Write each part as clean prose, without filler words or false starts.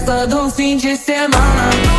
festa do fim de semana.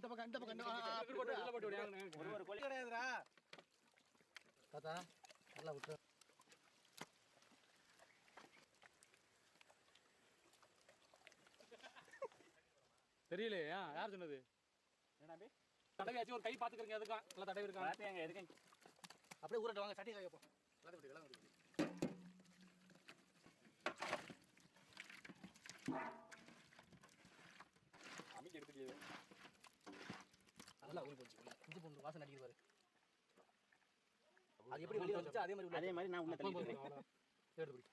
இந்த பக்கம் அப்படி போட்டு உள்ள போட்டு ஒரு கொலை கிடையாதுடா தாத்தா நல்லா விட்டு தெரியலையா யார் சொன்னது என்னடா தடவையாச்சும் ஒரு கை பாத்துக்கறீங்க அதுக்கு நல்லா தடவை இருக்காங்க பாத்தியாங்க எதுக்கு அப்படியே ஊரட்ட வாங்க சட்டி காயப்போ எல்லாரும் விடு எல்லாம் விடு அமிக்கு எடுத்துக்கியது நல்லா ஊறி போச்சு இஞ்சி பூண்டு வாசனை அடிக்குது பாரு அது எப்படி வெளிய வந்துச்சு அதே மாதிரி நான் உள்ள தள்ளிட்டேன் எடுத்து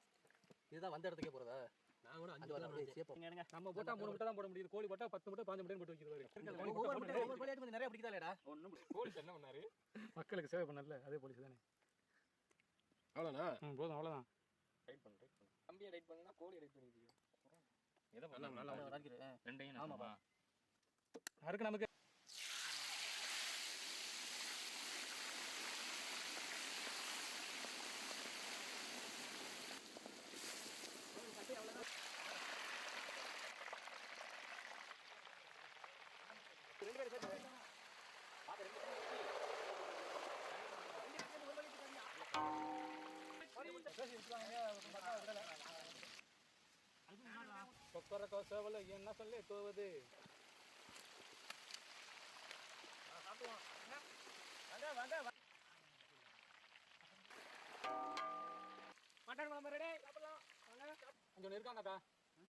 இதுதான் வந்த இடத்துக்கே போறதா நான் கூட 5 வாரம் அப்படியே சேப்போம் நம்ம போட்டா 3 முட்டை தான் போட முடியுது கோழி போட்டா 10 முட்டை 5 முட்டை போட்டு வைக்கிறது ஒவ்வொரு கோழி எடுத்து நிறைய பிடிக்குதாலடா போலீஸ் என்ன பண்ணாரு மக்களுக்கு சேவை பண்ணல அதே போலீஸ் தானே அவ்வளவுனா போதும் அவ்வளவுதான் ரைட் பண்ணு கம்பியை ரைட் பண்ணா கோழி ரைட் பண்ணிடுங்க எதை பண்ணா நல்லா அடிக்குது ரெண்டையும் ஆமாப்பா அதுக்கு நமக்கு என்ன சொல்லி போவது மட்டன் குழம்பு ரெடி சாப்பிடலாம் கொஞ்சம் இருக்காங்கக்கா